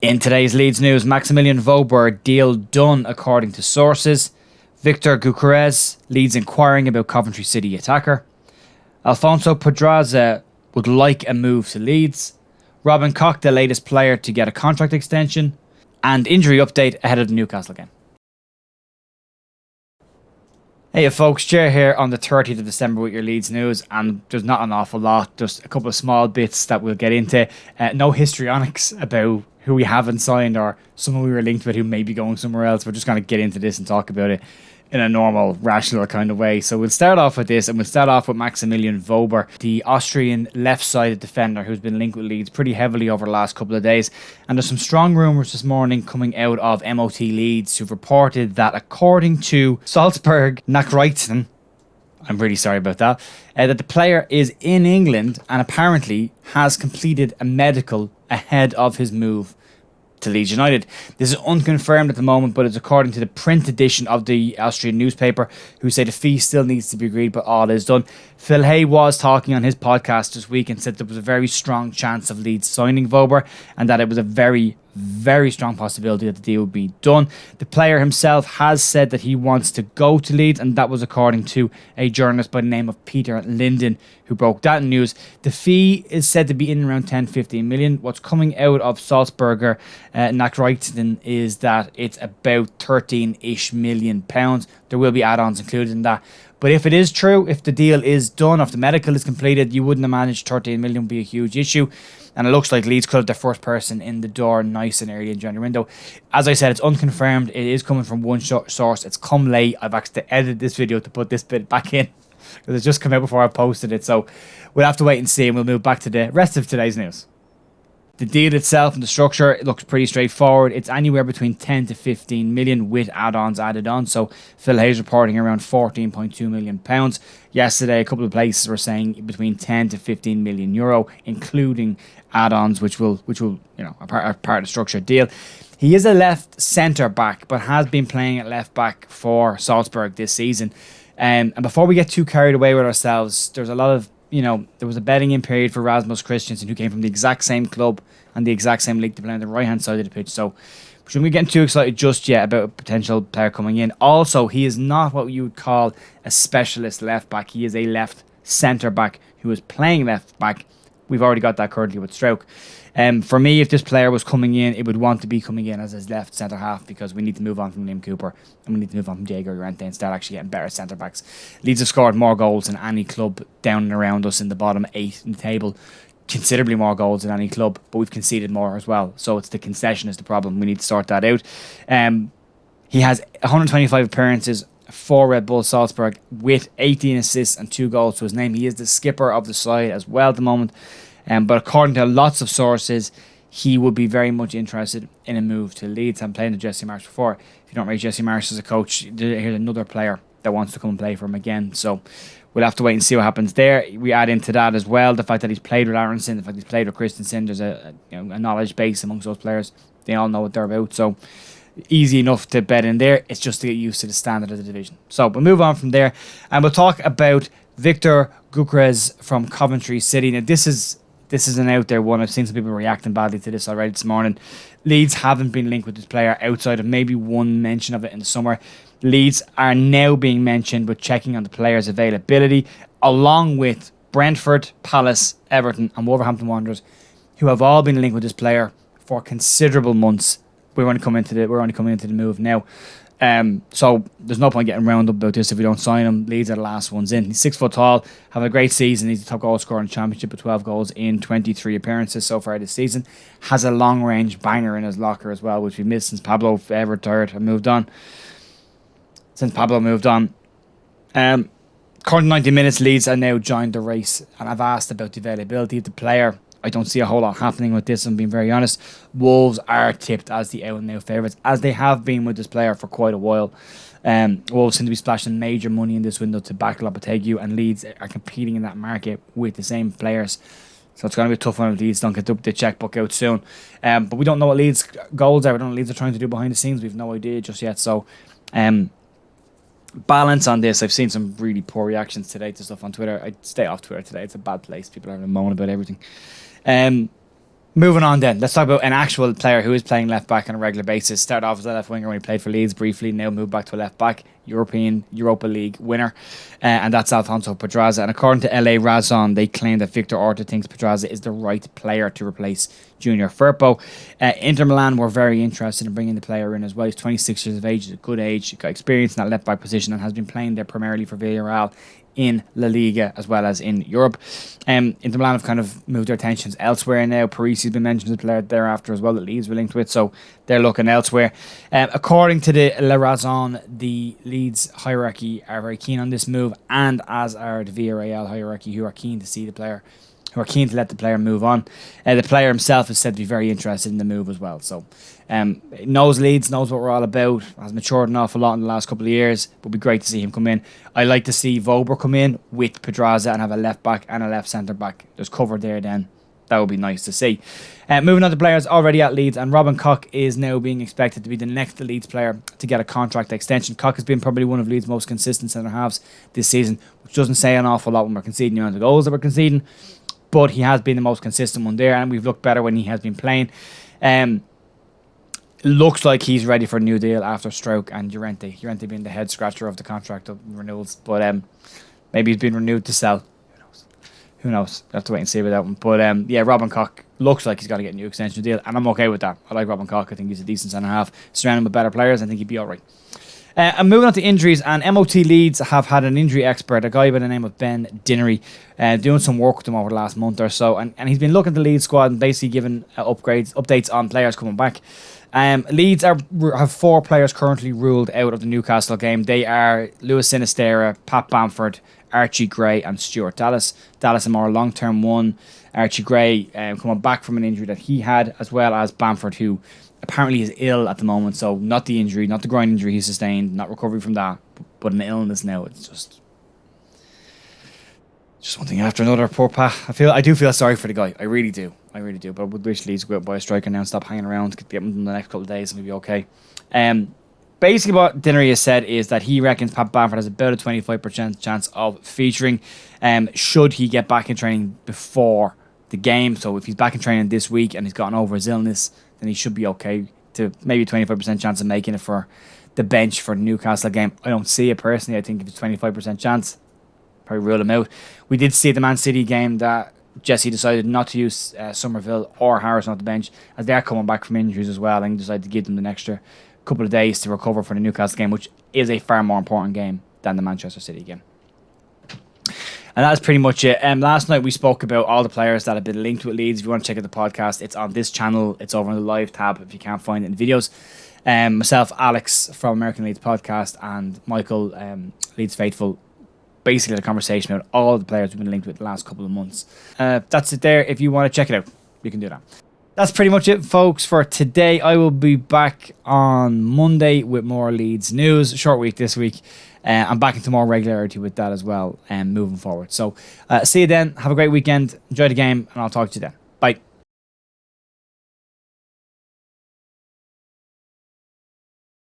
In today's Leeds news, Maximilian Wober deal done according to sources. Victor Gyokeres, Leeds inquiring about Coventry City attacker. Alfonso Pedraza would like a move to Leeds. Robin Koch, the latest player to get a contract extension. And injury update ahead of the Newcastle game. Hey folks, Jer here on the 30th of December with your Leeds news, and there's not an awful lot, just a couple of small bits that we'll get into. No histrionics about who we haven't signed or someone we were linked with who may be going somewhere else. We're just going to get into this and talk about it in a normal, rational kind of way. So we'll start off with this, and we'll start off with Maximilian Wober, the Austrian left-sided defender who's been linked with Leeds pretty heavily over the last couple of days. And there's some strong rumours this morning coming out of MOT Leeds who've reported that according to Salzburg Nachrichten, I'm really sorry about that, that the player is in England and apparently has completed a medical ahead of his move to Leeds United. This is unconfirmed at the moment, but it's according to the print edition of the Austrian newspaper, who say the fee still needs to be agreed, but all is done. Phil Hay was talking on his podcast this week and said there was a very strong chance of Leeds signing Wober, and that it was a very, very strong possibility that the deal would be done. The player himself has said that he wants to go to Leeds, and that was according to a journalist by the name of Peter Linden, who broke that news. The fee is said to be in around 10-15 million. What's coming out of Salzburger Nachrichten is that it's about 13-ish million pounds. There will be add-ons included in that. But if it is true, if the deal is done, if the medical is completed, you wouldn't have managed 13 million would be a huge issue. And it looks like Leeds could have their first person in the door nice and early in January window. As I said, it's unconfirmed. It is coming from one source. It's come late. I've actually edited this video to put this bit back in because it's just come out before I posted it. So we'll have to wait and see, and we'll move back to the rest of today's news. The deal itself and the structure, it looks pretty straightforward. It's anywhere between 10 to 15 million with add-ons added on. So Phil Hayes reporting around 14.2 million pounds. Yesterday, a couple of places were saying between 10 to 15 million euro, including add-ons, which will are part of the structured deal. He is a left centre back, but has been playing at left back for Salzburg this season. And before we get too carried away with ourselves, there's a lot of there was a betting in period for Rasmus Christensen, who came from the exact same club and the exact same league to play on the right-hand side of the pitch. So we shouldn't be getting too excited just yet about a potential player coming in. Also, he is not what you would call a specialist left-back. He is a left centre-back who is playing left-back. We've already got that currently with Stroke. For me, if this player was coming in, it would want to be coming in as his left centre-half, because we need to move on from Liam Cooper and we need to move on from Diego Llorente and start actually getting better centre-backs. Leeds have scored more goals than any club down and around us in the bottom 8 in the table. Considerably more goals than any club, but we've conceded more as well. So it's the concession is the problem. We need to sort that out. He has 125 appearances for Red Bull Salzburg with 18 assists and 2 goals to his name. He is the skipper of the side as well at the moment. But according to lots of sources, he would be very much interested in a move to Leeds. I'm playing to Jesse Marsh before. If you don't rate Jesse Marsh as a coach, here's another player that wants to come and play for him again. So we'll have to wait and see what happens there. We add into that as well the fact that he's played with Aronson, the fact he's played with Christensen. There's a knowledge base amongst those players. They all know what they're about. So easy enough to bet in there. It's just to get used to the standard of the division. So we'll move on from there, and we'll talk about Victor Gyokeres from Coventry City. Now this is an out there one. I've seen some people reacting badly to this already this morning. Leeds haven't been linked with this player outside of maybe one mention of it in the summer. Leeds are now being mentioned with checking on the player's availability, along with Brentford, Palace, Everton and Wolverhampton Wanderers, who have all been linked with this player for considerable months. We're only coming into the move now. So there's no point getting round up about this if we don't sign him. Leeds are the last ones in. He's 6 foot tall, having a great season. He's the top goal scorer in the Championship with 12 goals in 23 appearances so far this season. Has a long range banger in his locker as well, which we missed since Pablo ever retired and moved on. According to 90 Minutes, Leeds are now joined the race, and I've asked about the availability of the player. I don't see a whole lot happening with this, I'm being very honest. Wolves are tipped as the out-and-out favourites, as they have been with this player for quite a while. Wolves seem to be splashing major money in this window to back Lopetegui, and Leeds are competing in that market with the same players. So it's going to be a tough one if Leeds don't get the checkbook out soon. But we don't know what Leeds' goals are. We don't know what Leeds are trying to do behind the scenes. We've no idea just yet. So balance on this. I've seen some really poor reactions today to stuff on Twitter. I'd stay off Twitter today. It's a bad place. People are having a moan about everything. Moving on then, let's talk about an actual player who is playing left back on a regular basis. Started off as a left winger when he played for Leeds briefly, now moved back to a left back, Europa League winner, and that's Alfonso Pedraza. And according to LA Razon, they claim that Victor Orta thinks Pedraza is the right player to replace Junior Firpo. Inter Milan were very interested in bringing the player in as well. He's 26 years of age, he's a good age, he's got experience in that left back position and has been playing there primarily for Villarreal in La Liga as well as in Europe. Inter Milan have kind of moved their attentions elsewhere now. Parisi's been mentioned as a player thereafter as well that Leeds were linked with, so they're looking elsewhere. According to the La Razón, the Leeds hierarchy are very keen on this move, and as are the Villarreal hierarchy, who are keen to see the player, who are keen to let the player move on. The player himself is said to be very interested in the move as well. So knows Leeds, knows what we're all about, has matured an awful lot in the last couple of years. It would be great to see him come in. I like to see Wober come in with Pedraza and have a left back and a left centre back. There's cover there then. That would be nice to see. Moving on to players already at Leeds, and Robin Koch is now being expected to be the next Leeds player to get a contract extension. Koch has been probably one of Leeds' most consistent centre halves this season, which doesn't say an awful lot when we're conceding the amount of goals that we're conceding, but he has been the most consistent one there, and we've looked better when he has been playing. Looks like he's ready for a new deal after Stroke and Llorente. Llorente being the head scratcher of the contract of renewals, but maybe he's been renewed to sell. Who knows? We'll have to wait and see with that one. But yeah, Robin Koch looks like he's got to get a new extension deal, and I'm okay with that. I like Robin Koch. I think he's a decent centre half. Surround him with better players, I think he'd be alright. And moving on to injuries, and MOT Leeds have had an injury expert, a guy by the name of Ben Dinnery, doing some work with them over the last month or so, and he's been looking at the Leeds squad and basically giving updates on players coming back. Leeds have 4 players currently ruled out of the Newcastle game. They are Lewis Sinistera, Pat Bamford, Archie Gray and Stuart Dallas. Dallas a more long-term one. Archie Gray coming back from an injury that he had, as well as Bamford, who apparently is ill at the moment. So not the injury, not the groin injury he sustained, not recovery from that, but an illness now. It's just one thing after another. Poor Pat. I do feel sorry for the guy. I really do. But I would wish Leeds would go out by a striker now and stop hanging around. Get him in the next couple of days and we'll be okay. Basically what Dinnery has said is that he reckons Pat Bamford has about a 25% chance of featuring should he get back in training before the game. So if he's back in training this week and he's gotten over his illness, then he should be okay to maybe 25% chance of making it for the bench for the Newcastle game. I don't see it personally. I think if it's 25% chance, probably rule him out. We did see the Man City game that Jesse decided not to use Somerville or Harrison on the bench, as they're coming back from injuries as well, and decided to give them an extra couple of days to recover for the Newcastle game, which is a far more important game than the Manchester City game. And that's pretty much it. Last night we spoke about all the players that have been linked with Leeds. If you want to check out the podcast, it's on this channel. It's over on the live tab if you can't find it in videos. Myself, Alex from American Leeds Podcast, and Michael, Leeds Faithful, basically had a conversation about all the players we've been linked with the last couple of months. That's it there. If you want to check it out, you can do that. That's pretty much it, folks, for today. I will be back on Monday with more Leeds news. Short week this week. I'm back into more regularity with that as well, moving forward. So see you then. Have a great weekend. Enjoy the game, and I'll talk to you then.